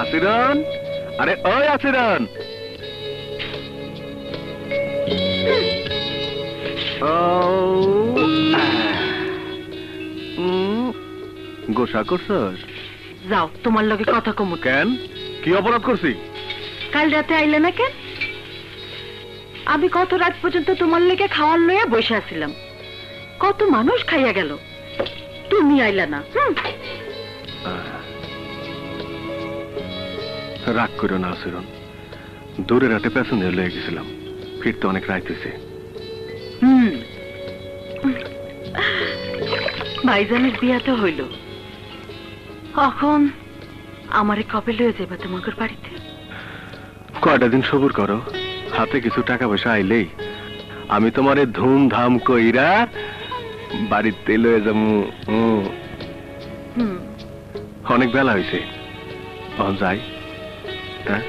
আসিরন, আরে ওই আসিরন। গোসা করছস? যাও, তোমার লগে কথা কমু। কেন, কি অপরাধ করছি? কাল রাতে আইলে না কেন? আমি কত রাত পর্যন্ত তোমার লেগে খাওয়ার লইয়া বসে আছিলাম, কত মানুষ খাইয়া গেল, তুমি আইলা না। রাগ করো না আসিরন, দূরে রাতে প্যাসেঞ্জার লয়ে গেছিলাম, ফিরতে অনেক রাত হয়েছে। ভাইজানের বিয়া তো হইল, এখন আমারে কবে লয়ে যাবা তোমাদের বাড়িতে? কয়টা দিন সবুর করো, হাতে কিছু টাকা পয়সা আইলেই আমি তোমারে ধুমধাম কইরা বাড়িতে লয়ে যাবো। অনেক বেলা হয়েছে, যাই। হ্যাঁ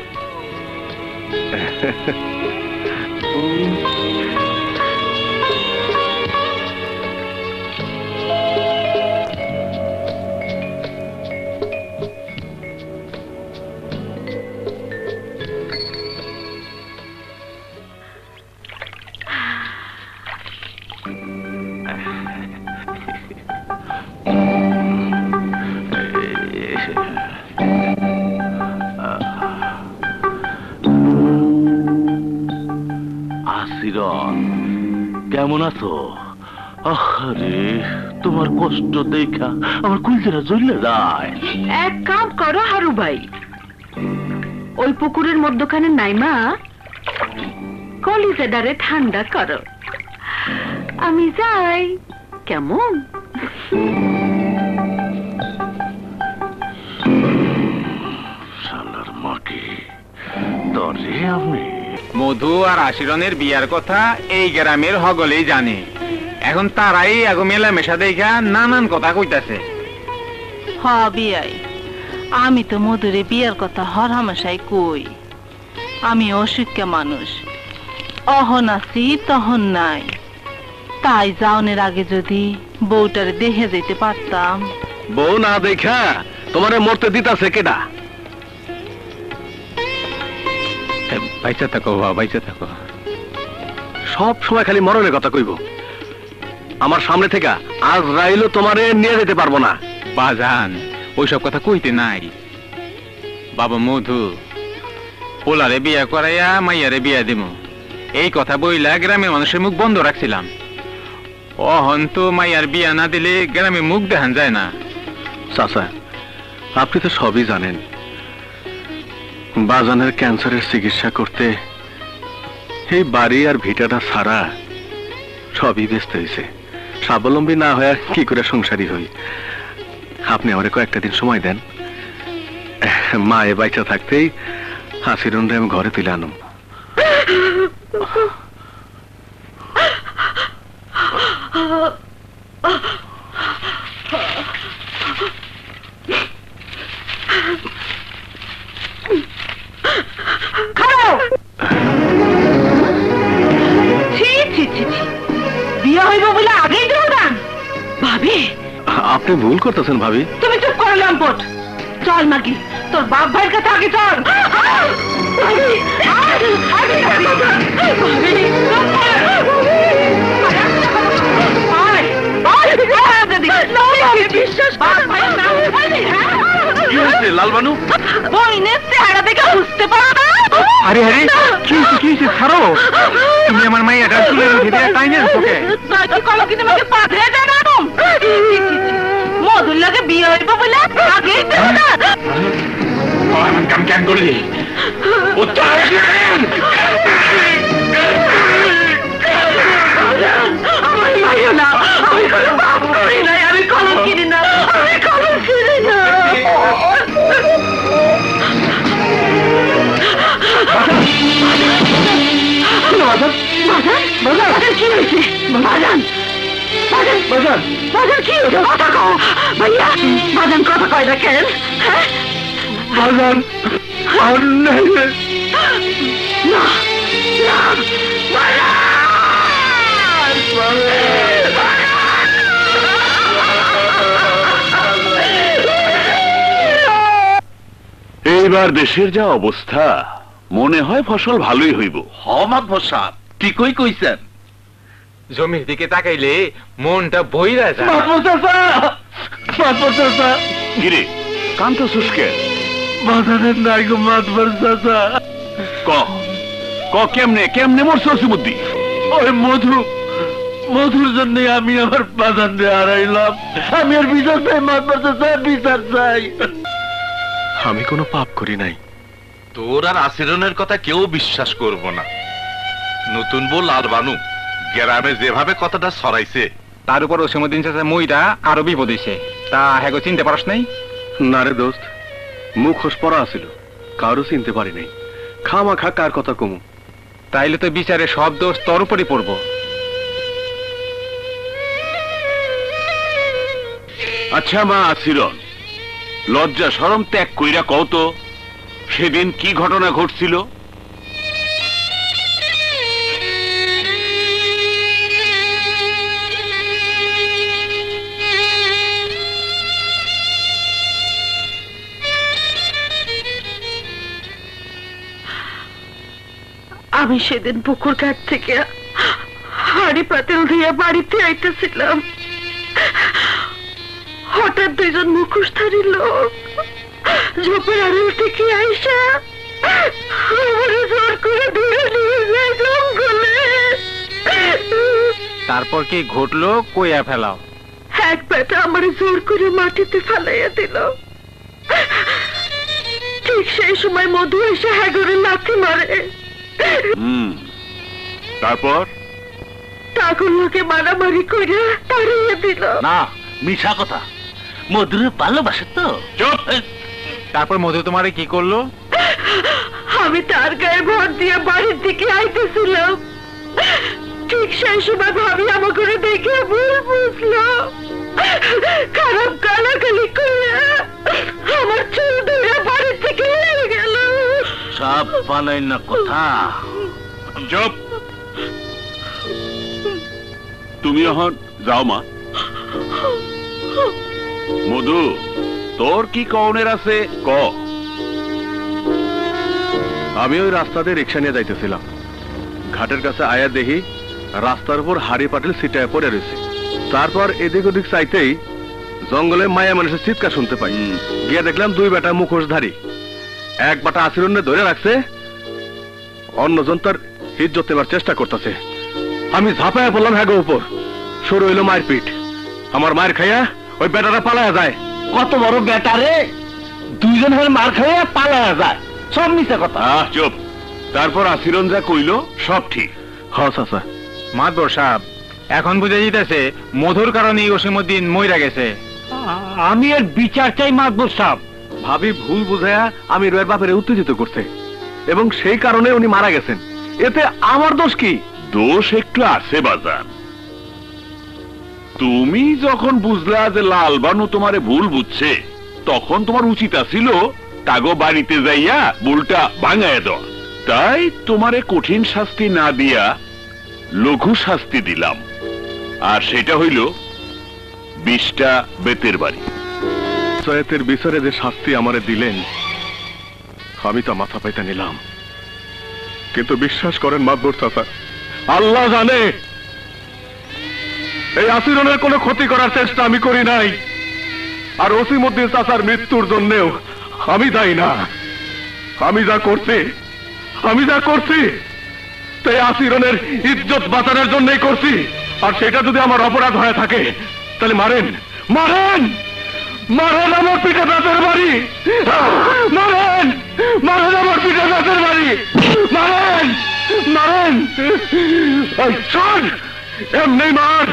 কেমন আছো? আরে তোমার কষ্ট দেখা আমার কলিজাটা জ্বলে যায়। এক কাম করো হারু ভাই, ওই পুকুরের মধ্যখানে নাইমা কলিজাটারে ঠান্ডা করো, আমি যাই। কেমন? শালার মাকে দরে আমি। মধু আর আশিরনের বিয়ার কথা এই গ্রামের হগলেই জানে, এখন তারাই আগো মেলামেশা দেখা নানান কথা কইতাছে। হ বিয়াই, আমি তো মধুরে বিয়ার কথা হর হামেশাই কই। আমি অশিক্ষা মানুষ, অহন আছি তহন নাই, তাই যাওনের আগে যদি বউটারে দেখে যেতে পারতাম। বউ না দেখা তোমারে মরতে দিতাছে কেডা? বাইচা থাকো বাবা, বাইচা থাকো। সব সময় খালি মরণের কথা কইব। আমার সামনে থেকে আজ রাইলো তোমারে নিয়ে যেতে পারবো না। বাজান ওইসব কথা কইতে নাই। বাবা মধু, পোলারে বিয়া করাইয়া মাইয়ারে বিয়া দিব, এই কথা বইলা গ্রামের মানুষের মুখ বন্ধ রাখছিলাম। অহন তো মাইয়ার বিয়া না দিলে গ্রামে মুখ দেখান যায় না। চাচা, আপনি তো সবই জানেন, বাজানের ক্যান্সারের চিকিৎসা করতে এই বাড়ি আর ভিটাটা ছাড়া সবই ব্যস্ত হয়েছে। স্বাবলম্বী না হয়ে কি করে সংসারী হই? আপনি আমারে কয়েকটা দিন সময় দেন, মা এ বাইচা থাকতেই হাসিরুনরে আমি ঘরে তুলে আনুম। বিয়া হইব বলে আগেই দৌড়ান? ভাবি, আপনি ভুল করতেছেন ভাবি। তুমি চুপ করো লম্পট। চল মাগি, তোর বাপ ভাইয়ের কাছে আগে চল। লালবানু, বইনের চেহারা দেখে বুঝতে পারো না? আরে আরে কি হয়েছে? ছাড়ো, তুমি আমার মাইয়াটা চুলের ভিতরে টাইনে তোকে কি কলো কি তোমাকে পাথরে জানানো? মধুর লাগে বিয়ে হইব বলে আগেই কাম কেন করলি? আমার মাইও না, আমি কোনো পাপ করি নাই, আমি কলম কিনি না, আমি কলম কিনি না। কি হয়েছে? বাজান, বাজান, বাজান কি হয়েছে? কথা কও ভাইয়া। বাজান কথা কয় না কেন? বাজান না, এইবার দেশের যা অবস্থা মনে হয় ফসল ভালোই হইব। মাতবর সাহেব ঠিকই কইছেন। জমির দিকে তাকাইলে মনটা বইরা যায়। কিরে কান্ত শুষ্কে বাজারের নাই গো মাতবর চাচা। ক ক কেমনে কেমনে মরছে অসিমুদ্দি? ওই মধুর জন্য আমি আমার বাজার দিয়ে হারাইলাম। আমি আর বিচার চাই মাতবর চাচা, বিচার চাই। আমি কোনো পাপ করি নাই। তোর আর আচরণের কথা কেউ বিশ্বাস করব না। নতুন বউ লাল বানু গ্রামে যেভাবে কথাটা ছড়াইছে, তার উপর ওসিমুদ্দিন চাচা মইরা আরো বিপদ হইছে। তা হ্যাগো চিনতে পারস নাই? না রে দোস্ত, মুখোশ পরা আছিল, কারো চিনতে পারি নাই। খামাখা কার কথা কমু? তাইলে তো বিচারে সব দোষ তোর উপরই পড়বো। আচ্ছা মা আসিরন, লজ্জা শরম ত্যাগ কইরা কও তো, সেদিন কি ঘটনা ঘটছিল? আমি সেদিন পুকুর ঘাট থেকে হাড়ি পাতিল দিয়ে বাড়িতে আইতেছিলাম। হঠাৎ দুইজন মুখোশধারী লোক ঝোপের আড়াল থেকে আইসা আমারে জোর করে ধরে নিয়ে যায় জঙ্গলে। তারপর কি ঘটলো কইয়া ফেলাও। এক বেটা আমারে জোর করে মাটিতে ফেলাইয়া দিল। ঠিক সেই সময় মধু এসে হ্যাগরে লাথি মারে। তারপর টাকুলোকে মারামারি করে তাড়িয়ে দিল। না মিছা কথা, মধুর ভালোবাসে তো। চুপ! তারপর মধু তোমারে কি করলো? আমি তার গায়ে ভর দিয়ে বাড়ির দিকে আইতেছিলাম। ঠিক সেই সময় ভাবি আমাকে দেখে ভুল বুঝলো। খারাপ গালাগালি করে আমার চুল ধরে বাড়ির থেকে নিয়ে গেল। সব বানাই না কথা। চুপ! তুমি এখন যাও মা। মধু, তোর কি কওনের আছে ক? আমি ওই রাস্তাতে রিক্সা নিয়ে যাইতেছিলাম। ঘাটের কাছে আয়া দেখি রাস্তার উপর হাড়ি পাটিল ছিটায় পড়ে রয়েছে। তারপর এদিক ওদিক চাইতেই জঙ্গলে মায়া মানুষের চিৎকার শুনতে পাই। গিয়ে দেখলাম দুই বেটা মুখোশধারী। এক বেটা আচরণে ধরে রাখছে, অন্যজন তার ইজ্জত নেবার চেষ্টা করতেছে। আমি ঝাঁপায়া পড়লাম হ্যাগো উপর। শুরু হইল মায়ের পিঠ। আমার মায়ের খাইয়া ওই বেটাটা পালায়া যায়। কত বড় বেটারে, দুইজন হয়ে মার খাইয়া পালায়া যায়, সব মিছা কথা। চুপ! তারপর আসিরন যা কইল সব ঠিক। হ চাচা। মাতবর সাহেব, এখন বুঝে যেতেছে মধুর কারণে ওসিমুদ্দিন মইরা গেছে। আমি এর বিচার চাই মাতবর সাহেব। ভাবি ভুল বুঝায়া আমি রয়ের বাপের উত্তেজিত করছে এবং সেই কারণে উনি মারা গেছেন। এতে আমার দোষ কি? দোষ একটু আছে বাজান। তুমি যখন বুঝলা যে লালবানু তোমারে ভুল বুঝছে, তখন তোমার উচিত ছিল তাগো বাড়িতে যাইয়া ভুলটা ভাঙায় দাও। তাই তোমারে কঠিন শাস্তি না দিয়া লঘু শাস্তি দিলাম, আর সেটা হইল 20টা বেতের বাড়ি। সৈয়দের বিচারে যে শাস্তি আমারে দিলেন আমি তা মাথা পাইতে নিলাম। কিন্তু বিশ্বাস করেন মাতবর চাচা, আল্লাহ জানে এই আসিরনের কোনো ক্ষতি করার চেষ্টা আমি করি নাই। আর ওসিমুদ্দিন চাচার মৃত্যুর জন্যেও আমি দায়ী না। আমি যা করছি তাই আসিরনের ইজ্জত বাঁচানোর জন্যই করছি। আর সেটা যদি আমার অপরাধ হয়ে থাকে তাহলে মারেন আমার পিঠে দাঁতের বাড়ি। মারেন আমার পিঠে দাঁতের বাড়ি। মারেন শোন, এমনি মার।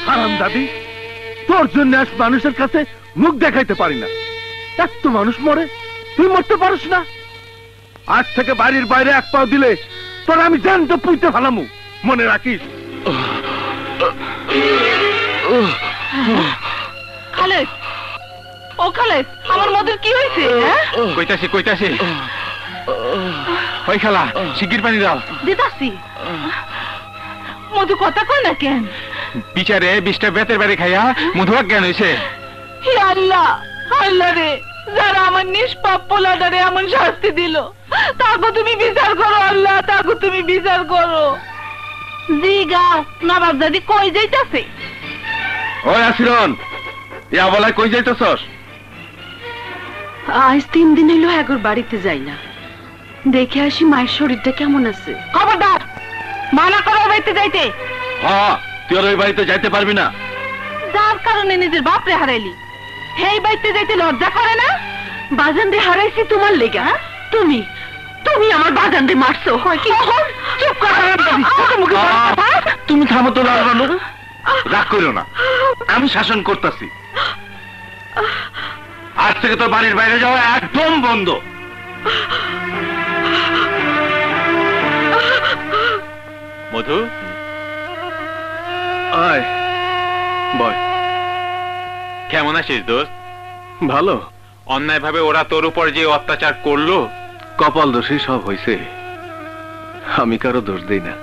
হারাম দাদি, তোর জন্য আজ মানুষের কাছে মুখ দেখাইতে পারি না। এত মানুষ মরে, তুই মরতে পারিস না? আজ থেকে বাড়ির বাইরে এক পাও দিলে তোর আমি জ্যান্ত পুঁতে ফেলামু, মনে রাখিস। খালেদ, ও খালেদ, আমার মধুর কি হয়েছে? কইতাছি কইতাছি। ওই খালা, শিগগির পানি দাও। দিতাছি। মধু কথা কয় না কেন? বিচারে 20টা বেতের বাড়ি খাইয়া মধু অজ্ঞান হয়েছে। হে আল্লাহ, আল্লাহ রে, যারা আমার নিষ্পাপ পোলাটারে এমন শাস্তি দিল, তাকে তুমি বিচার করো আল্লাহ, তাকে তুমি বিচার করো। জি গাও, নবাব দাদি কই যাইতাছে? ওই আসিরন, ইয়া বলাই কই যাইতেছস? আজ 3 দিন হইলো একর বাড়িতে যাই না, দেখে আসি মায়ের শরীরটা কেমন আছে। খবরদার, মানা করো বাড়িতে যাইতে। হ্যাঁ, তুই আর ওই বাড়িতে যাইতে পারবি না। যার কারণে নিজের বাপরে হারাইলি, সেই বাড়িতে যাইতে লজ্জা করে না? বাজান রে হারাইছি তোমার লেগা। তুমি তুমি আমার বাজান রে মারছো। চুপ কর। তুমি থামো তো লালবানু, রাগ করো না, আমি শাসন করতেছি। আজ থেকে তোর বাড়ির বাইরে যাওয়া একদম বন্ধ। মধু, আয় বয়। কেমন আছিস দোস্ত? ভালো। অন্যায় ভাবে ওরা তোর উপর যে অত্যাচার করলো, কপাল দোষী সব হয়েছে, আমি কারো দোষ দেই না।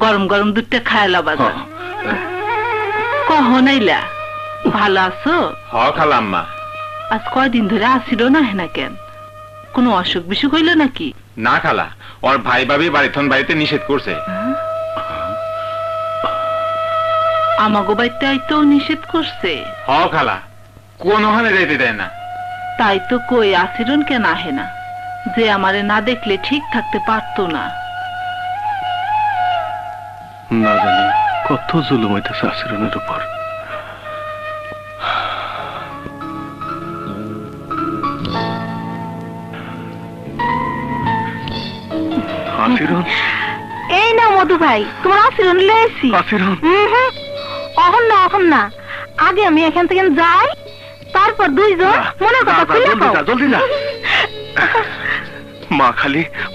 গরম গরম দুধটা খায়লা বাজান। কহনাইলা, ভালো আছো? হ খালাম্মা। আজ কয়দিন ধরে আসিল না হেনা কেন? কোনো অসুখ বিসুখ হইল নাকি? না খালা, ওর ভাই ভাবি বাড়িথন বাড়িতে নিষেধ করছে। আমাগো বাড়িতে আইতেও নিষেধ করছে? হ খালা, কোনো হানে যাইতে দেয় না। তাই তো কই আসিরন কেন আহে না, যে আমারে না দেখলে ঠিক থাকতে পারতো না। না জানি কত জুলুম হইতেছে আসিরনের উপর। আসিরন, এই না মধু ভাই, তোমার আসিরন লয়েছি। আসিরন, অহন না, অহন না, আগে আমি এখান থেকে যাই, তারপর দুইজন মনের কথা খুলে জলদি যা, জলদি যা।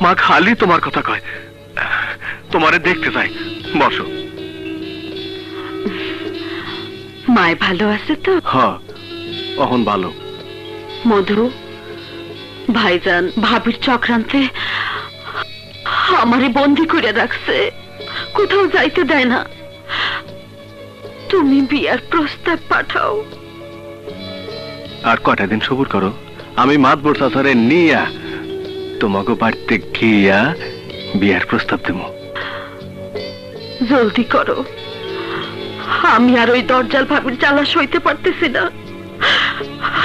মা খালি তোমার কথা কয়, তোমারে দেখতে চাই। বসো। মায় ভালো আছে তো? হ্যাঁ, অহন ভালো। মধু, ভাইজান ভাবির চক্রান্তে আমারে বন্দি করে রাখছে, কোথাও যাইতে দেয় না। তুমি বিয়ার প্রস্তাব পাঠাও। আর কটা দিন সবুর করো, আমি মাতবর চাচারে নিয়া তোমাকে বাড়িতে গিয়া বিয়ার প্রস্তাব দেব। জলদি করো, আমি আর ওই দরজাল ভাবির জ্বালা সইতে পারতেছি না,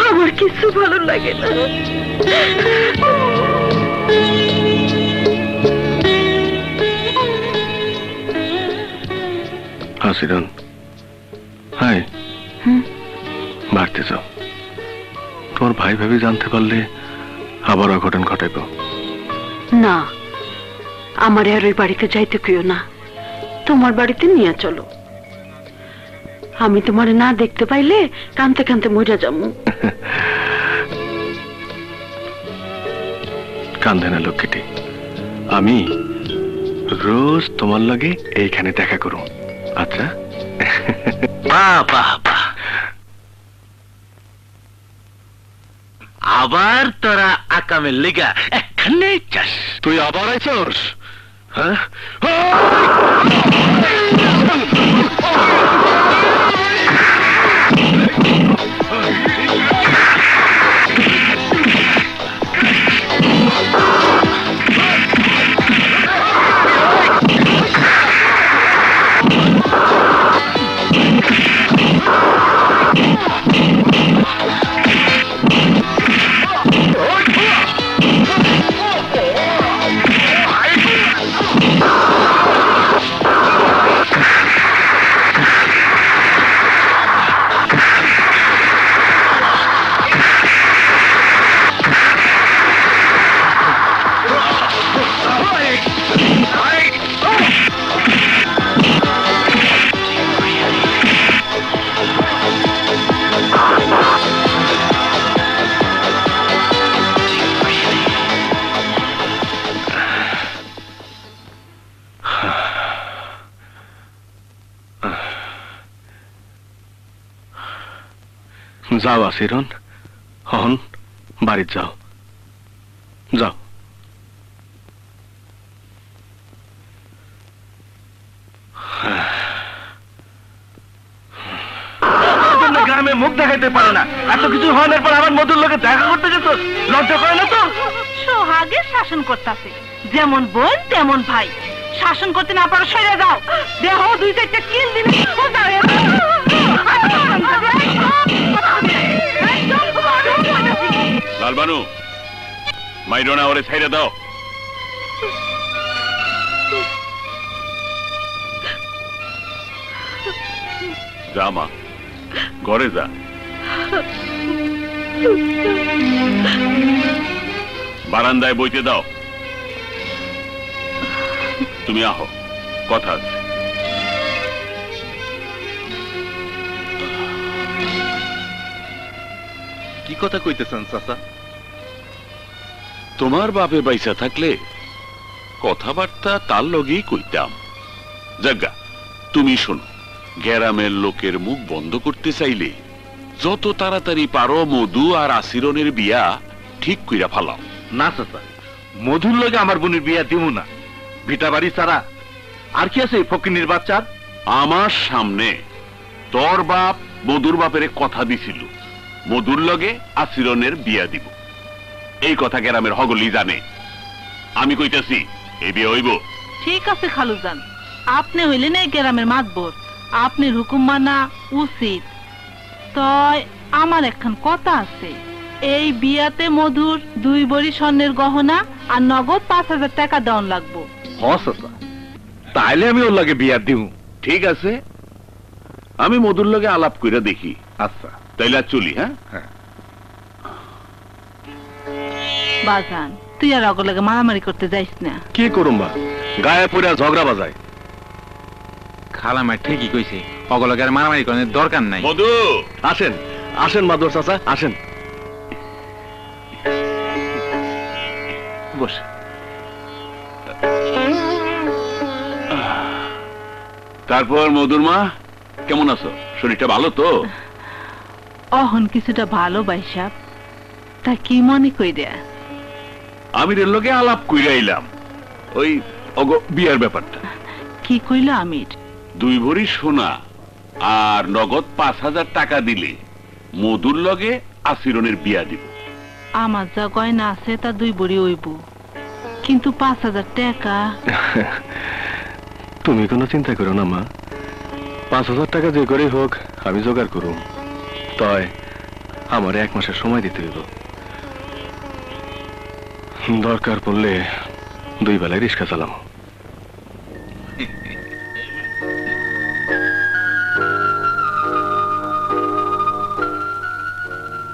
আমার কিছু ভালো লাগে না। আসিরন, হাই, বাড়তে যাও। তোমার ভাই ভাবি জানতে পারলে আবার অঘটন ঘটাইব। না, আমার আর ওই বাড়িতে যাইতে কেউ না, তোমার বাড়িতে নিয়ে চলো। আমি তোমার না দেখতে পাইলে কানতে কানতে মরে যাবো। কান্দে না লক্ষ্মীটি, আমি রোজ তোমার লাগে এইখানে দেখা করুম। আচ্ছা? বাহ বাহ বাহ, আবার তোরা আকামের লেগা এখানে চাস? তুই আবার আইছস? হ্যাঁ, যাও আসিরন, হন বাড়িতে যাও, যাও। গ্রামে মুখ দেখাইতে পারে না, এত কিছু হওয়ার পর আমার মধুর লোকে দেখা করতে গেছো, লজ্জা করে না তো? সোহাগে শাসন করতেছে, যেমন বোন তেমন ভাই। শাসন করতে না পারো সরে যাও, দেহ দুই চারটা কিল দিলে সোজা হয়ে যাবে। লালবানু, মাইরোনা ওরে ছাইড়া দাও। যা মা, ঘরে যা। বারান্দায় বইতে দাও। তুমি আহো, কথা আছে। কি কথা কইতেছেন চাচা? তোমার বাপে বাইসা থাকলে কথাবার্তা তার লগেই কইতাম। জাগা, তুমি শোনো, গ্রামের লোকের মুখ বন্ধ করতে চাইলে যত তাড়াতাড়ি পারো মধু আর আসিরনের বিয়া ঠিক কইরা ফালাও। না চাচা, মধুর লগে আমার বোনের বিয়া দিব না। ভিটা বাড়ি ছাড়া আর কি আছে ফকিনীর বাচ্চার? আমার সামনে তোর বাপ মধুর বাপের কথা দিছিল মধুর লগে আসিরনের বিয়া দিব। এই কথা গ্রামের হগলি জানে। আমি কইতাছি এই বিয়ে হইব। ঠিক আছে খালুজান, আপনি হইলেন এই গ্রামের মাতবর, আপনি হুকুম মানা উচিত। তয় আমার একখান কথা আছে, এই বিয়াতে মধুর 2 ভরি স্বর্ণের গহনা আর নগদ 5,000 টাকা দেওয়ান লাগবো। চাচা, তাইলে আমি ওর লাগে বিয়া দিব। ঠিক আছে, আমি মধুর লগে আলাপ কইরা দেখি। আচ্ছা তাইলে আর চলি। হ্যাঁ, বাজান, তুই আর অগলাগে মারামারি করতে যাইস না। কি করুম বা, গায়ে পড়ে ঝগড়া বাজায়। খালামায় ঠিকই কইছে, অগলকের মারামারি করার দরকার নাই। মধু, আসেন আসেন মাদুর চাচা, আসেন বস। তারপর মধুর মা কেমন আছো? শরীরটা ভালো তো? অহন কিছুটা ভালো বাইসাব, তা কি মনে কইরা? আমি রেল লগে আলাপ কইরা আইলাম ওই বিয়ার ব্যাপারটা। কি কইল আমির? 2 ভরি সোনা আর নগদ 5,000 টাকা দিলে মধুর লগে আসিরনের বিয়া দিব। আমার যা গয়না আছে তা 2 ভরি হইব, কিন্তু 5,000 টাকা। তুমি কোনো চিন্তা করো না মা, 5,000 টাকা যে করে হোক আমি জোগাড় করুম। তয় আমার 1 মাসের সময় দিতে হইব। দরকার পড়লে 2 বেলায় রিক্সা চালাম।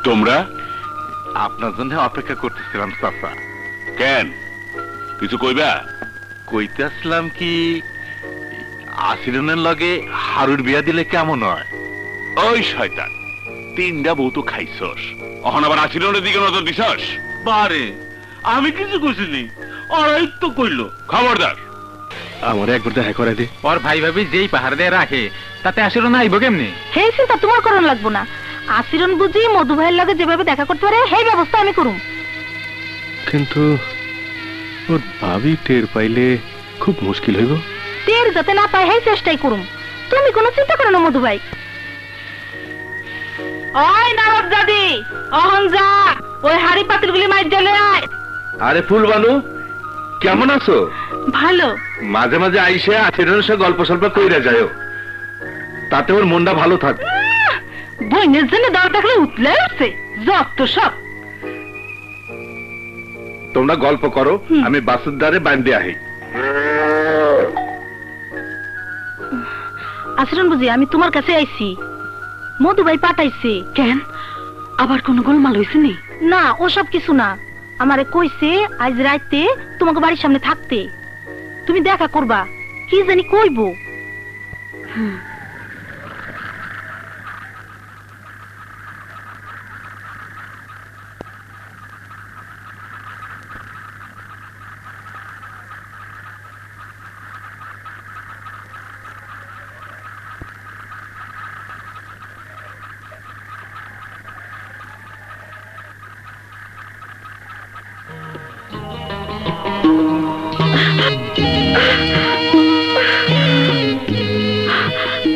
তোমরা আপনার জন্য অপেক্ষা করতেছিলাম চাচা। কেন, কিছু কইবা? কইতে আসলাম কি, আসিরনের লগে হারুর বিয়া দিলে কেমন হয়? ওই শয়তান, 3টা বউ তো খাইছস, অহন আবার আসিরনের দিকে নজর দিছস? বারে, আমি কিছু কইছিনি, ওরাই তো কইলো। খবরদার, আমার একবার দেখা করে দে। ওর ভাই ভাবি যেই পাহাড় দিয়ে রাখে তাতে আসিল না আইব কেমনি? সেই চিন্তা তোমার করার লাগবো না। আসিরন বুঝি মধু ভাইয়ের লগে যেভাবে দেখা করতে পারে সেই ব্যবস্থা আমি করুম। কিন্তু ওর ভাবি টের পাইলে খুব মুশকিল হইব। টের যাতে না পায় সেই চেষ্টাই করুম। তুমি কোনো চিন্তা করো না মধু ভাই। ওই নবাব দাদি, অহন যা ওই হাড়ি পাতিলগুলি মাইর জ্বালে আয়। আরে ফুলবানু, কেমন আছো? ভালো। মাঝে মাঝে আইসে আসিরনের সাথে গল্প সল্প কইরা যাও, তাতে ওর মনটা ভালো থাকবে। বইনের জন্য দাও দেখলে উতলে উঠছে, যত সব। তোমরা গল্প করো, আমি বাসের দ্বারে বান্ধে আহি। আসিরন বুঝি আমি তোমার কাছে আইছি, মধু ভাই পাঠাইছে। কেন, আবার কোনো গোলমাল হয়েছে নি? না, ওসব কিছু না। আমারে কইছে আজ রাতে তোমাকে বাড়ির সামনে থাকতে, তুমি দেখা করবা। কি জানি কইবো।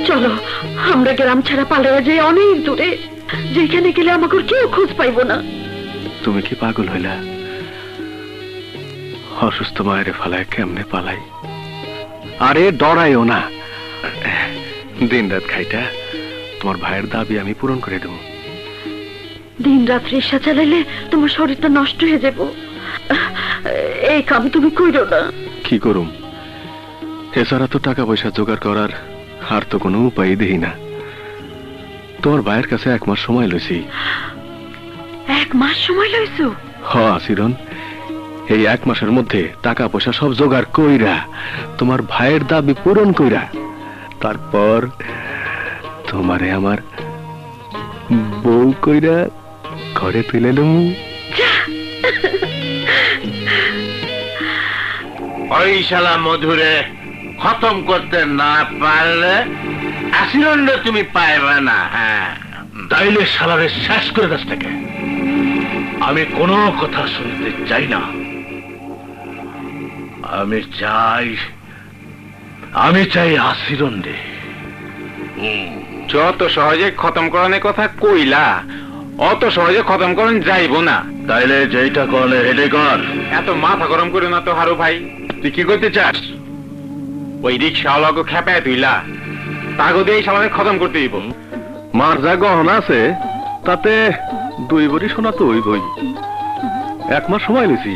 চলো আমরা গ্রাম ছাড়া পালাইয়া যাই অনেক দূরে, যেখানে গেলে আমাকে কেউ খোঁজ পাইব না। তুমি কি পাগল হইলা? অসুস্থ মায়ের ফালায় কেমনে পালাই? আরে ডরাইও না, দিন রাত খাইটা তোমার ভাইয়ের দাবি আমি পূরণ করে দেব। দিন রাত রিক্সা চালাইলে তোমার শরীরটা নষ্ট হয়ে যাব, এই কাম তুমি কইরো না। কি করুম? এছাড়া তো টাকা পয়সা জোগাড় করার আর তো কোনো উপায় দেই না। তোমার ভাইয়ের কাছে 1 মাস সময় লইছি। 1 মাস সময় লইছো? হ আসিরন, এই 1 মাসের মধ্যে টাকা পয়সা সব জোগাড় কইরা তোমার ভাইয়ের দাবি পূরণ কইরা তারপর তোমারে আমার বউ কইরা ঘরে তুলে লমু। ওই শালা মধুরে খতম করতে না পারলে আসিরণ্ড তুমি পাইবে না। হ্যাঁ, তাইলে শালারে শেষ করে দাস থেকে। আমি কোনো কথা শুনতে চাই না। আমি চাই আসিরন্ডে। যত সহজে খতম করানোর কথা কইলা অত সহজে খতম করান যাইব না। তাইলে যেটা করলে হেডে কর। এত মাথা গরম করে না তো হারু ভাই। তুই কি করতে চাস? ওই রিক্সাওয়ালাকে খেপায় তুইলা তাগো দিয়ে সামনে খতম করতে দিব। মার যা গহনা আছে তাতে 2 ভরি সোনা তো ওই বই। 1 মাস সময় লইছি,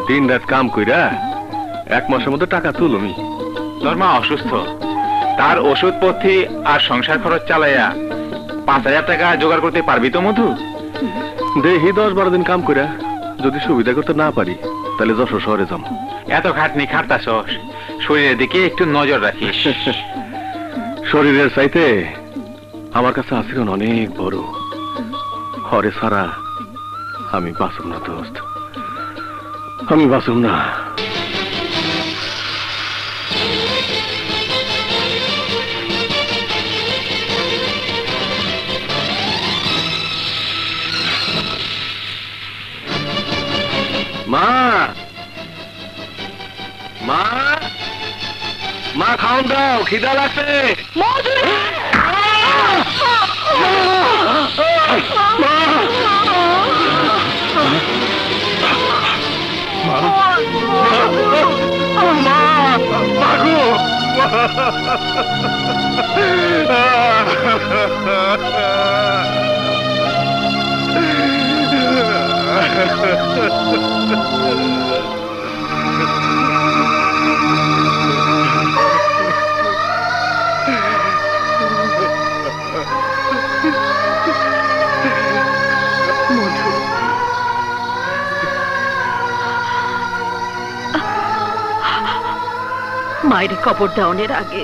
দিন রাত কাম কইরা 1 মাসের মধ্যে টাকা তুলমি। তোর মা অসুস্থ, তার ওষুধ পথ্যি আর সংসার খরচ চালাইয়া 5000 টাকা জোগাড় করতে পারবি তো মধু? দেহি 10-12 দিন কাম কইরা যদি সুবিধা করতে না পারি তাহলে যশোর শহরে যাম। এত খাটনি খাটতাছস, শরীরের দিকে একটু নজর রাখিস। শরীরের চাইতে আমার কাছে আসিরন অনেক বড়। হরে সারা আমি বাঁচুম না দোস্ত, আমি বাঁচুম না। মা, মা, মা খাওন দাও, খিদা লাগছে। মায়ের কবর দেওয়ানের আগে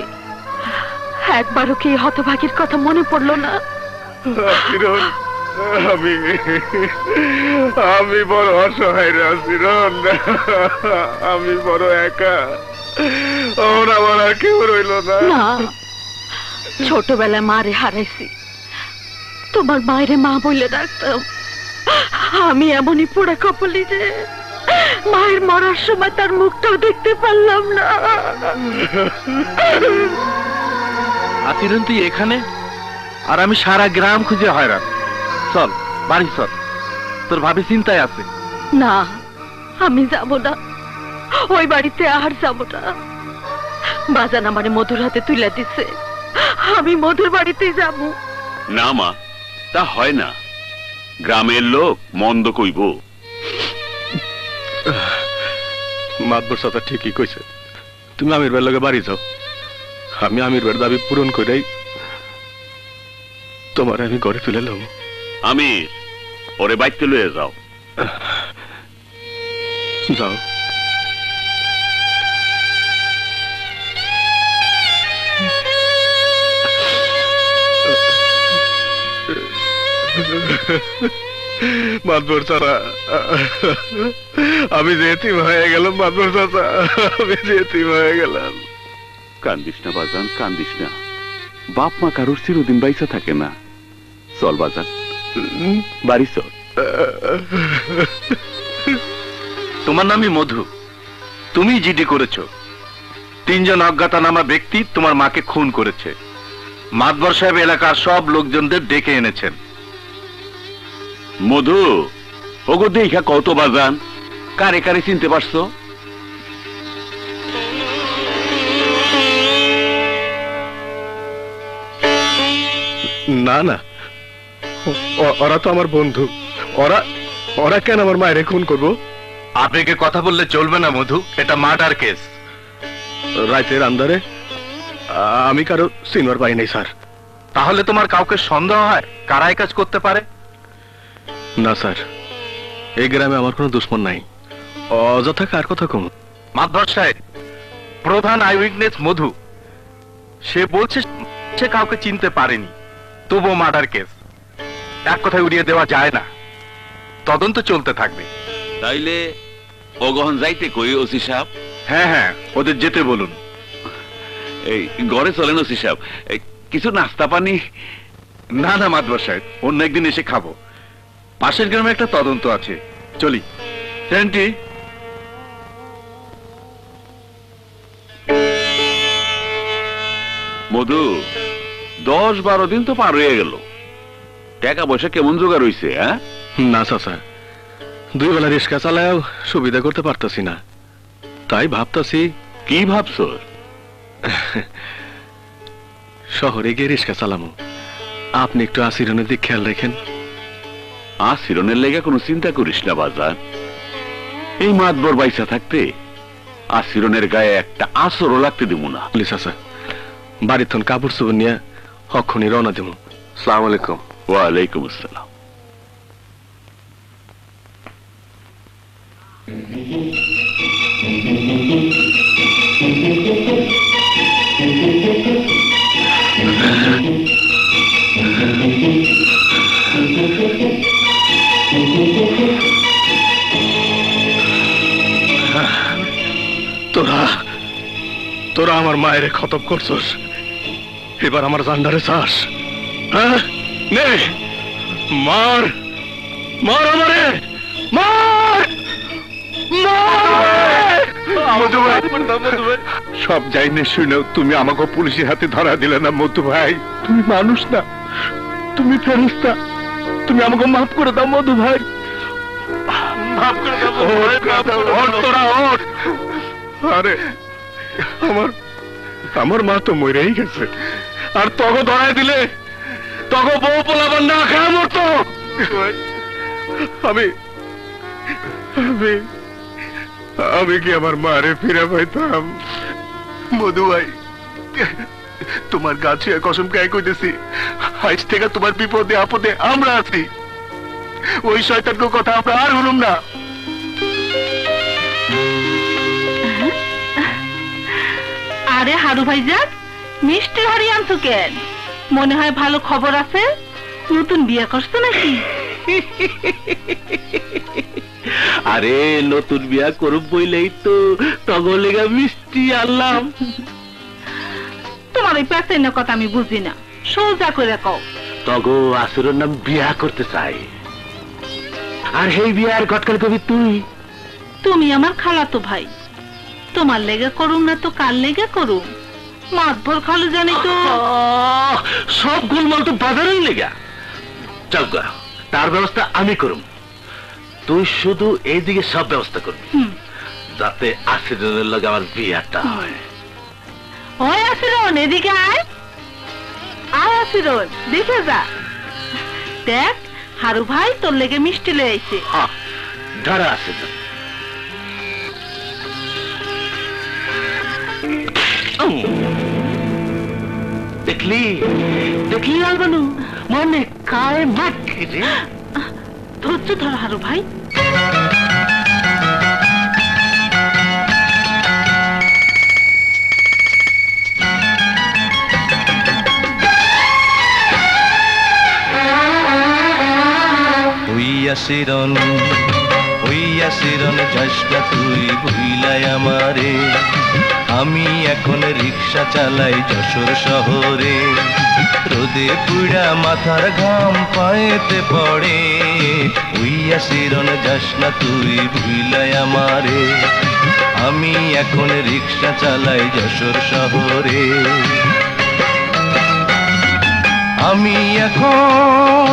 একবারও কি হতভাগীর কথা মনে পড়লো না? আমি বড় অসহায় আসিরন, আমি বড় একা। আমার আর কেউ রইল না। না, ছোটবেলায় মারে হারাইছি, তোমার মায়ের মা বলে ডাকতাম। আমি এমনই পোড়া কপালি যে মায়ের মরার সময় তার মুখটাও দেখতে পারলাম না। আসিরন তুই এখানে, আর আমি সারা গ্রাম খুঁজে হয়রান। চল বাড়ি চল, তোর ভাবি চিন্তায় আছে। না, আমি যাব না, ওই বাড়িতে আর যাব না। বাজান আমারে মধুর হাতে তুলে দিছে, আমি মধুর বাড়িতেই যাব। না মা, তা হয় না। গ্রামের লোক মন্দ কইব। মাতবর সাথে ঠিকই কইছে। তুমি আমির ভাইয়ের লগে বাড়ি যাও, আমি আমির ভাইয়ের দাবি পূরণ কইরাই তোমার আমি ঘরে তুলে লব। আমির, ওরে বাইতে লয়ে যাও। যাও। মাতবর চাচা, আমি যে এতিম হয়ে গেলাম। মাতবর চাচা, আমি যে এতিম হয়ে গেলাম। কান্দিস না বাজান, কান্দিস না। বাপ মা কারোর চিরদিন বাইসা থাকে না। চল বাজান, বাড়ি চল। তোমার নামই মধু, তুমি জিডি করেছো। 3 জন অজ্ঞাতনামা ব্যক্তি তোমার মাকে খুন করেছে। মাতবর সাহেব এলাকার সব লোকজনদের ডেকে এনেছেন। মধু, ওগো দেখা কত বাজান, কারে কারে চিনতে পারছো? না না, ওরা তো আমার বন্ধু। ওরা ওরা কেন আমার মায়ের খুন করবো? আপনাকে কথা বললে চলবে না মধু, এটা মার্ডার কেস। রাতের আন্ধারে আমি কারো সিনিয়র পাই নাই স্যার। তাহলে তোমার কাউকে সন্দেহ হয় কারা এই কাজ করতে পারে? না স্যার, এই গ্রামে আমার কোনো দুশ্মন নাই। অযথা কার কথা কম। মাতবর সাহেব, প্রধান আই উইটনেস মধু, সে বলছে সে কাউকে চিনতে পারেনি, তবুও মার্ডার কেস। এক কথায় উড়িয়ে দেওয়া যায় না, তদন্ত চলতে থাকবে। তাইলে অগহন যাইতে কই ওসি সাহেব? হ্যাঁ হ্যাঁ, ওদের যেতে বলুন। এই ঘরে চলেন ওসি সাহেব, কিছু নাস্তা পানি? না না মাতবর সাহেব, অন্য একদিন এসে খাবো। পাশের গ্রামে একটা তদন্ত আছে, চলি। সেন্টি, মধু, 10-12 দিন তো পার হয়ে গেল, টাকা পয়সা কেমন জোগাড় হইছে? হ্যাঁ না চাচা, 2 বেলা রিক্সা চালায়ও সুবিধা করতে পারতাছি না, তাই ভাবতাছি। কি ভাবছো? শহরে গিয়ে রিক্সা চালামো। আপনি একটু আশিরনের দিক খেয়াল রাখেন। আশিরনের লেগে কোনো চিন্তা করিস না বাজার। এই মাতবর বাইসা থাকতে আশিরনের গায়ে একটা আঁচড়ও লাগতে দিব না। প্লিজ চাচা, বাড়ির থন কাপড় চোপড় নিয়ে অক্ষণই রওনা দেবো। সালাম আলাইকুম। ওয়ালাইকুম আসসালাম। তোরা তোরা আমার মায়ের খতম করছস, এবার আমার জান্ডারে চাস? হ্যাঁ, নে মার, মার আমারে, মার। সব যাইনে শুনেও তুমি আমাকে পুলিশের হাতে ধরা দিলে না মধু ভাই। তুমি মানুষ না, তুমি ফেরেশতা। তুমি আমাকে মাফ করে দাও মধু ভাই, মাফ করে দাও। তোরা ওঠ। আরে আমার মা তো মরেই গেছে, আর তখন ধরাই দিলে তখন বউ পোলাবার না খায় মরতো। আমি আমি আমি কি আমার মারে ফিরে পাইতাম? মধু ভাই, তোমার গাছে কসম গায়ে কইতেছি, আজ থেকে তোমার বিপদে আপদে আমরা আছি। ওই শয়তানকে কথা আমরা আর শুনুম না। আরে হারু ভাইজান, মিষ্টি হারি আনছো কেন? মনে হয় ভালো খবর আছে, নতুন বিয়ে করছো নাকি? আরে নতুন বিয়া করব বইলেই তো তগলেগা মিষ্টি আনলাম। তোমার এই প্যাসেনের কথা আমি বুঝি না, সোজা করে কও। তগো আসুরের নাম বিয়া করতে চাই, আর সেই বিয়ার ঘটকাল কবি তুই। তুমি আমার খালাতো ভাই, তোমার লেগে করুম না তো কার লেগে করুম? মাতভর খালু জানি তো। সব গোলমাল তো বাজারেই লেগা। চল গা, তার ব্যবস্থা আমি করুম, তুই শুধু এইদিকে সব ব্যবস্থা করবি, যাতে আসিরনের লগে আমার বিয়াটা হয়। ওই আসিরন, এদিকে আয়। আয় আসিরন, দেখে যা। দেখ হারু ভাই তোর লেগে মিষ্টি লয়ে আইছে। ধরা আসিরন। দেখলি দেখলি লালবানু, মনে কায় মাঠ খেতে। ধৈর্য ধর হারু ভাই। হইয়া শিরন যাসটা তুই ভুইলাই আমারে। আমি এখন রিক্সা চালাই যশোর শহরে। রোদে পুড়া মাথার ঘাম পায়েতে পড়ে, উইয়া শিরন যাস না তুই ভুইলাই আমারে। আমি এখন রিক্সা চালাই যশোর শহরে, আমি এখন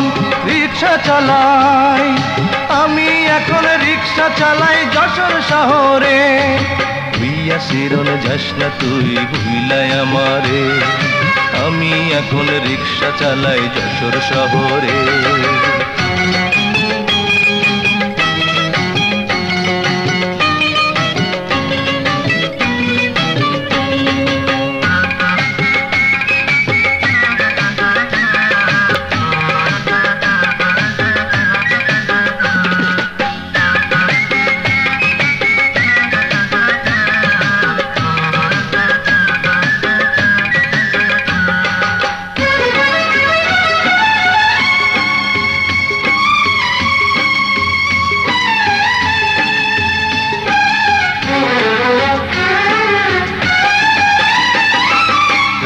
রিক্সা চালাই, আমি এখন রিক্সা চালাই যশোর শহরে। উইয়া শিরন যাস না তুই ভুইলাই আমারে, আমি এখন রিক্সা চালাই যশোর শহরে।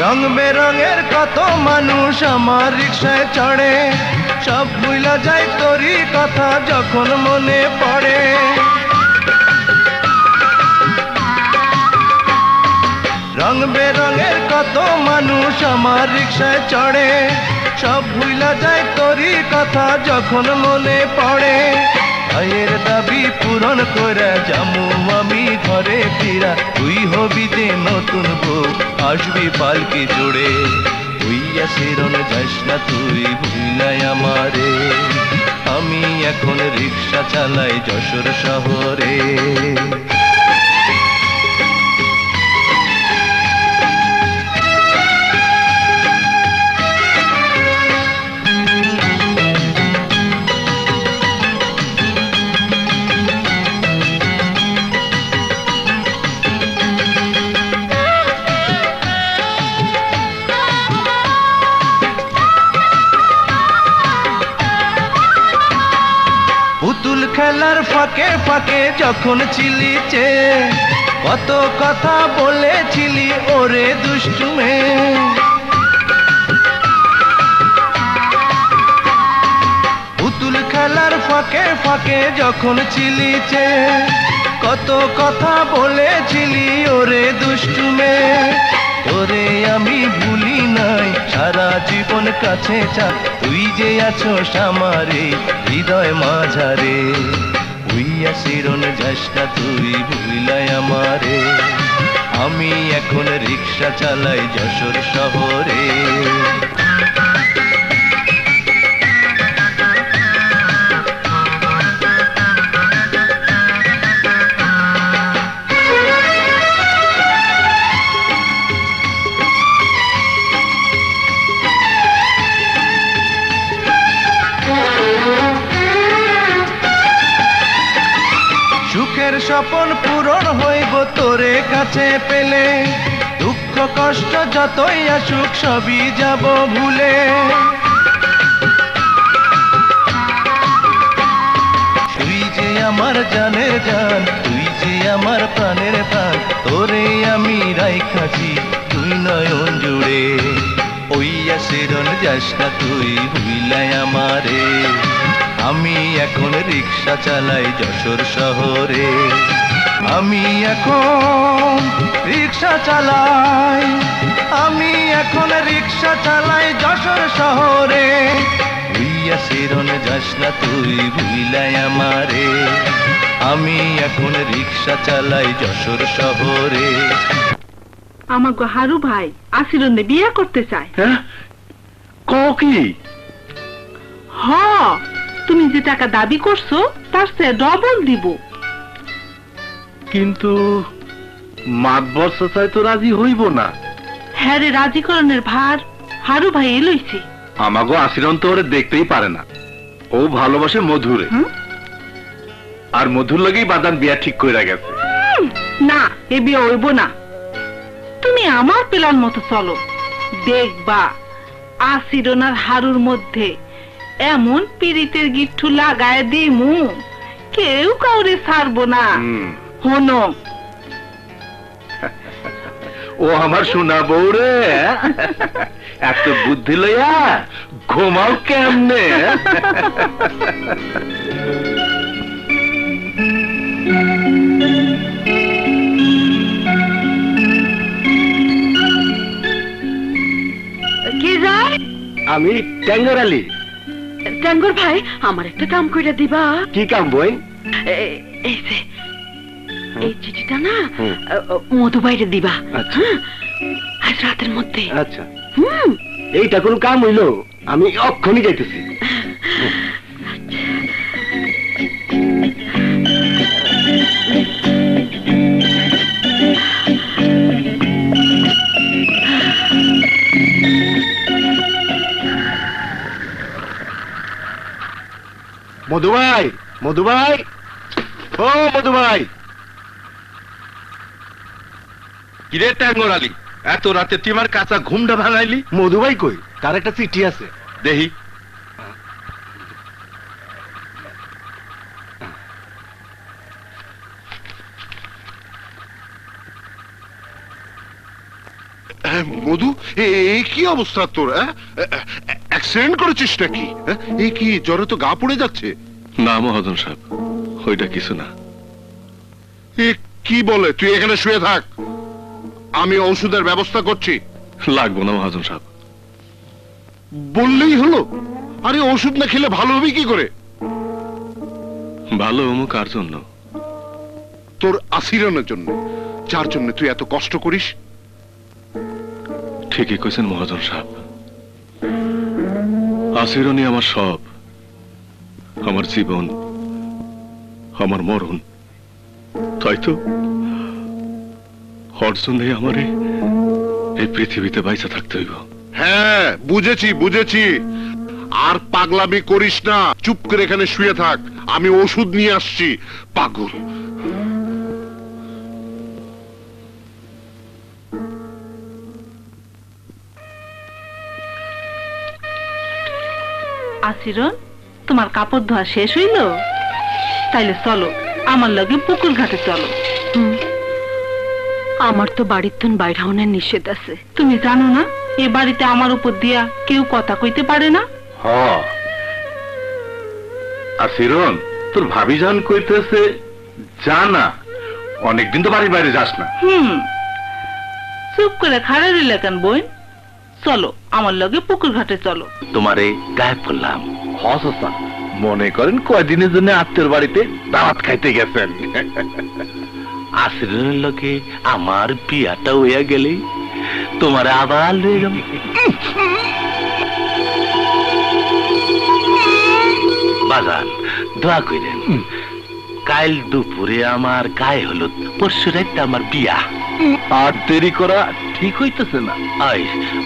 রং বেরঙের কত মানুষ আমার রিক্সায় চড়ে, সব ভুলা যায় তোরই কথা যখন মনে পড়ে। রং বেরঙের কত মানুষ আমার রিক্সায় চড়ে, সব ভুলা যায় তোরই কথা যখন মনে পড়ে। ভাইয়ের দাবি পূরণ করে যামু আমি ঘরে ফিরা, তুই হবি যে নতুন বউ আসবি পালকি জুড়ে। হইয়া শিরন যাস না তুই ভুইলাই আমারে, আমি এখন রিক্সা চালাই যশোর শহরে। পুতুল খেলার ফাঁকে ফাঁকে যখন ছিলিছে, কত কথা বলেছিলি ওরে দুষ্টু মেয়ে। পুতুল খেলার ফাঁকে ফাঁকে যখন ছিলিছে, কত কথা বলেছিলি ওরে দুষ্টু মেয়ে। তোরে আমি ভুলি নাই সারা জীবন কাছে চা, তুই যে আছোস আমারে হৃদয় মাঝারে। উইয়া শিরন যাস না তুই ভুইলাই আমারে, আমি এখন রিক্সা চালাই যশোর শহরে। সুখের স্বপন পূরণ হইব তোরে কাছে পেলে, দুঃখ কষ্ট যতই আসুক সবই যাব ভুলে। তুই যে আমার জানের জান, তুই যে আমার প্রাণের প্রাণ, তোরে আমি রাইখাছি তুই নয়ন জুড়ে। ওইয়া শিরন যাস না তুই ভুইলাই আমারে, আমি এখন রিক্সা চালাই যশোর শহরে। আমি এখন রিক্সা চালাই, আমি এখন রিক্সা চালাই যশোর শহরে। উইয়া শিরন যাস না তুই ভুইলাই আমারে, আমি এখন রিক্সা চালাই যশোর শহরে। আমাকে হারু ভাই আশিরনে বিয়ে করতে চায়। হ্যাঁ কি? হ, তুমি যে টাকা দাবি করছো তার চেয়ে ডবল দিব। কিন্তু মাতবর চাই তো রাজি হইব না। হ্যাঁ রে, রাজিকরণের ভার হারু ভাই লইছে। আমাগো আশিরন তো ওরে দেখতেই পারে না, ও ভালোবাসে মধুরে, আর মধুর লাগেই বাদান বিয়া ঠিক করে গেছে। না, এ বিয়ে হইব না। তুমি আমার প্ল্যান মতো চলো, দেখবা আশিরন আর হারুর মধ্যে এমন পীড়িতের গিট্টু লাগায় দিমু কেউ কাউরে ছাড়বো না। হনো, ও আমার সোনা বউ রে, এত বুদ্ধি লইয়া ঘুমাও কেমনে? কে যায়? আমি ট্যাঙ্গর আলী। টাঙ্গুর ভাই, আমার একটা কাম কইরা দিবা? কি কাম বই? এই যে এই চিঠিটা না মধু বাইরে দিবা। আচ্ছা। আজ রাতের মধ্যে। আচ্ছা। এইটা কোন কাম হইলো? আমি অক্ষণই যাইতেছি। মধু ভাই, মধু ভাই, ও মধু ভাই। কিরে ট্যাঙ্গর আলী, এত রাতে তুই আমার কাঁচা ঘুমটা ভাঙাইলি? মধু ভাই কই? তার একটা চিঠি আছে, দেখি। মধু, কি অবস্থা তোর? অ্যাক্সিডেন্ট করেছিস নাকি? এই কি জ্বরে তো গা পড়ে যাচ্ছে? না মহাজন সাহেব, ওইটা কিছু না। কি বলে? তুই এখানে শুয়ে থাক, আমি ওষুধের ব্যবস্থা করছি। লাগবো না মহাজন সাহেব। বললেই হলো? আরে ওষুধ না খেলে ভালো হবে কি করে? ভালো হমু কার জন্য? তোর আশীরনের জন্য, যার জন্য তুই এত কষ্ট করিস। ঠিকই কইছেন মহাজন সাহেব, আশীরনই আমার সব, আমার জীবন, আমার মরণ। তাই তো অর্জুন আমারে এই পৃথিবীতে বাইচা থাকতে হইব। হ্যাঁ, বুঝেছি বুঝেছি। আর পাগলামি করিস না, চুপ করে এখানে শুয়ে থাক, আমি ওষুধ নিয়ে আসছি। পাগল। আসিরন, তোমার কাপড় ধোয়া শেষ হইল? তাইলে চলো আমার লগে পুকুর ঘাটে চলো। আমার তো বাড়ির তন বাইরে হওয়ার নিষেধ আছে। তুমি জানো না এ বাড়িতে আমার উপর দিয়া কেউ কথা কইতে পারে না? আর সিরন, তোর ভাবি জান কইতেছে জানা, অনেকদিন তো বাড়ির বাইরে যাস না। চুপ করে খাড়া রইলে কেন বোন? চলো আমার লগে পুকুর ঘাটে চলো। তোমারে গায়েব করলাম। হসা মনে করেন কয়দিনের জন্য আত্মীয়র বাড়িতে দাওয়াত খাইতে গেছেন। আসিরের লোকে আমার বিয়াটা হইয়া গেলে তোমার আবার লয়ে যাব। বাজান দোয়া কইরেন, কাল দুপুরে আমার গায়ে হলুদ, পরশু রাতে আমার বিয়া। আর দেরি করা ঠিক হইতেছে না। আই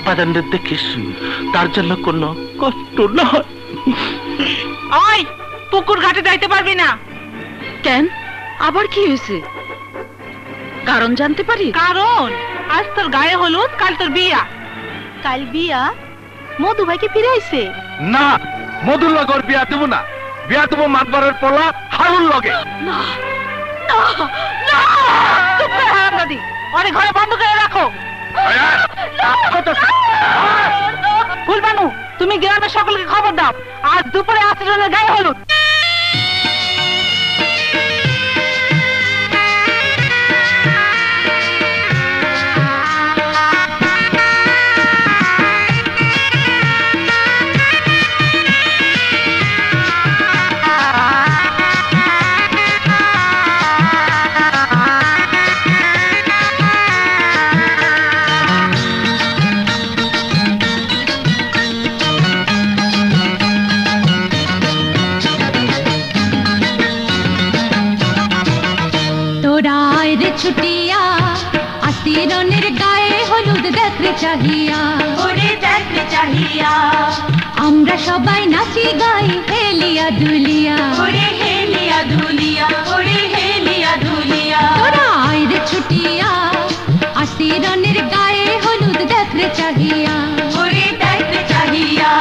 বাজানদের দেখিস, তার জন্য কোনো কষ্ট না হয়। ওই পুকুর ঘাটে যাইতে পারবি না। কেন? আবার কি হয়েছে? কারণ জানতে পারি? কারণ আজ তোর গায়ে হলুদ, কাল তোর বিয়া। কাল বিয়া? মধু ভাইকে ফিরে আইছে? না, মধুর লগর বিয়া দেবো না। বিয়া দেবো মাতবারের পলা হারুন লগে। না না না, চুপ করে হারামজাদি, ওরে ঘরে বন্ধ করে রাখো। ফুলবানু, তুমি গ্রামের সকলকে খবর দাও, আজ দুপুরে আসিরনের গায়ে হলুদ। ছুটিয়া আসিরনের গায়ে হলুদ দেখতে চাহিয়া, ওরে দেখতে চাহিয়া আমরা সবাই নাচি গাই হেলিয়া দুলিয়া, ওরে হেলিয়া দুলিয়া, ওরে হেলিয়া দুলিয়া। তোরা আয় রে ছুটিয়া আসিরনের গায়ে হলুদ দেখতে চাহিয়া, ওরে দেখতে চাহিয়া।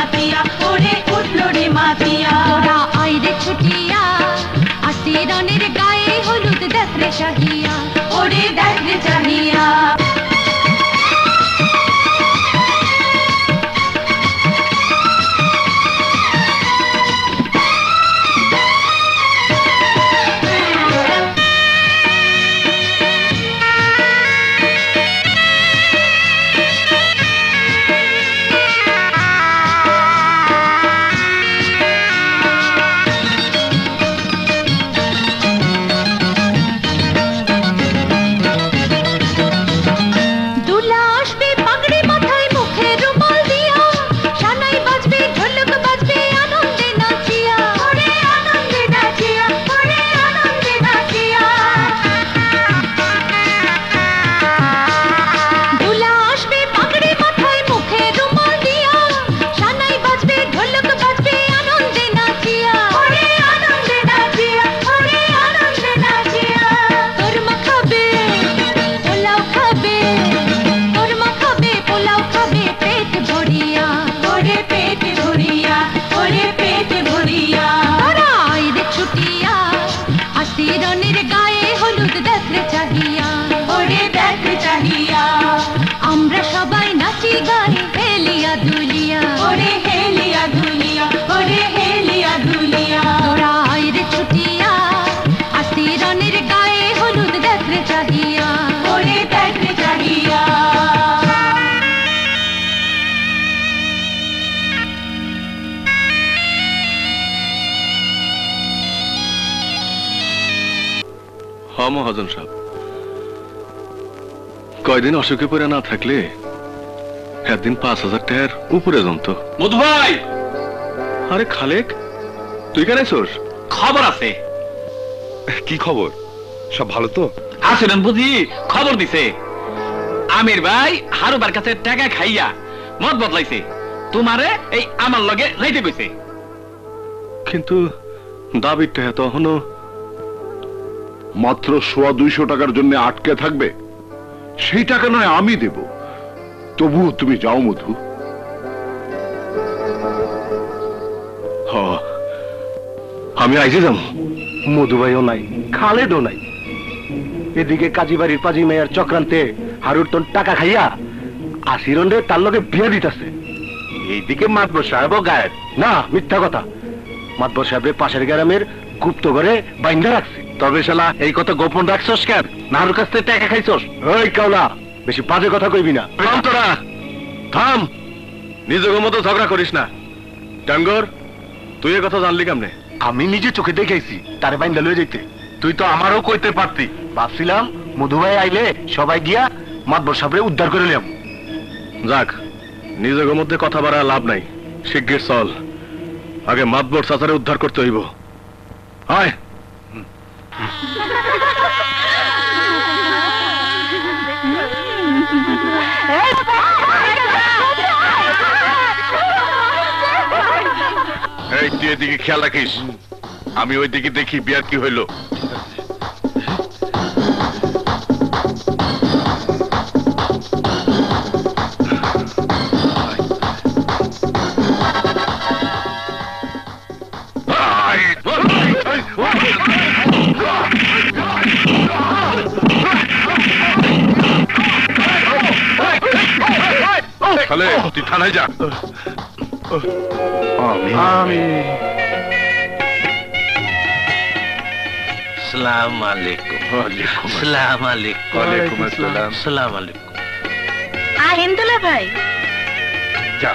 মাতিয়া ওরে উঠলো রে মাতিয়া তোরা আইরে ছুটিয়া আসি রনের গায়ে হলুদ দেখ রে চাহিয়া ওরে দেখ রে চাহিয়া মহাজন সাহেব, কয়দিন অসুখে পড়ে না থাকলে একদিন ৫,০০০ টাকার উপরে জমতো। মধু ভাই! আরে খালেক, তুই কেন আইছস? খবর আছে। কি খবর? সব ভালো তো? আসেন বুঝি খবর দিছে আমির ভাই হারুবার কাছে টাকা খাইয়া মত বদলাইছে, তোমারে এই আমার লগে যাইতে কইছে। কিন্তু দাবির টাকা তো এখনো মাত্র ২০০ টাকার জন্য আটকে থাকবে? সেই টাকা নয় আমি দেব, তবুও তুমি যাও মধু। আমি আইজে যাম। মধু ভাইও নাই, খালেদও নাই। এদিকে কাজী বাড়ির পাজি মেয়ের চক্রান্তে হারুর তোর টাকা খাইয়া আসিরন্ডে তার লগে বিয়ে দিতেছে। এইদিকে মাতবর সাহেবও গায়েব। না, মিথ্যা কথা। মাতবর সাহেবের পাশের গ্রামের গুপ্ত ঘরে বাইন্ধা রাখছে। তবে শালা এই কথা গোপন রাখছস কেন? নাহরুর কাছ থেকে টাকা খাইছস? ওই কাওলা, বেশি বাজে কথা কইবি না। থাম তোরা, থাম। নিজের মতো ঝগড়া করিস না। ডাঙ্গর, তুই এ কথা জানলি কেমনে? আমি নিজে চোখে দেখেছি তারে বাইন্ধা লয়ে যেতে। তুই তো আমারও কইতে পারতি। ভাবছিলাম মধু ভাই আইলে সবাই গিয়া মাতবর সাহেবরে উদ্ধার করে নিলাম। যাক, নিজের মধ্যে কথা বাড়া লাভ নাই। শিগগির চল, আগে মাতবর চাচারে উদ্ধার করতে হইব। আয়। এই তুই এদিকে খেয়াল রাখিস, আমি ওই দিকে দেখি বিয়ার কি হইল। তাহলে তুই থানায় যা। আসসালামু আলাইকুম। আসসালামু আলাইকুম। ওয়ালাইকুম আসসালাম। আসসালামু আলাইকুম। আহেন দুলা ভাই, যা।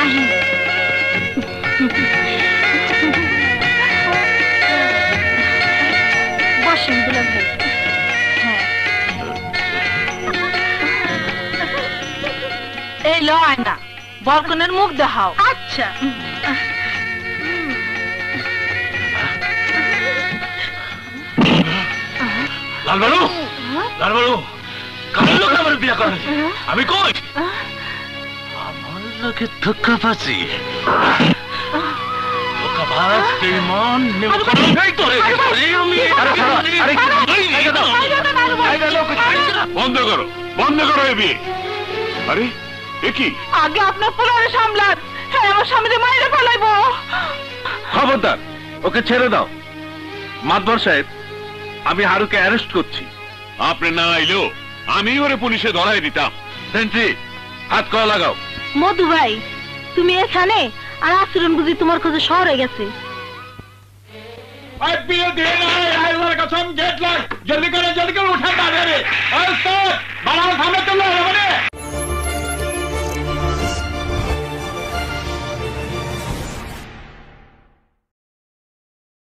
আহেন। বসেন দুলা ভাই। হ্যাঁ, এই লো আয়না, বরকনের মুখ দেখাও। আচ্ছা। লালবালু, লালবালু, কার লোক আমার বিয়া করে? আমি কই? আমার লোকে ধোকা পাচ্ছি। ধোকা পাস কেমন বন্ধ করো, বন্ধ করো এ বিয়ে। আরে কি আগে আপনার পোলারে সামলান, হ্যাঁ আমার স্বামীরে মাইরে ফেলাইবো। খবরদার, ওকে ছেড়ে দাও। মাতবর সাহেব, আমি হারুকে অ্যারেস্ট করছি। আপনি না আইলেও আমি ওরে পুলিশে ধরাই দিতাম। সেন্ট্রি, হাত করা লাগাও। মধু ভাই, তুমি এখানে আর আচরণ বুঝি তোমার খোঁজে শহরে গেছে। জলদি করে উঠে বাড়ার সামনে তো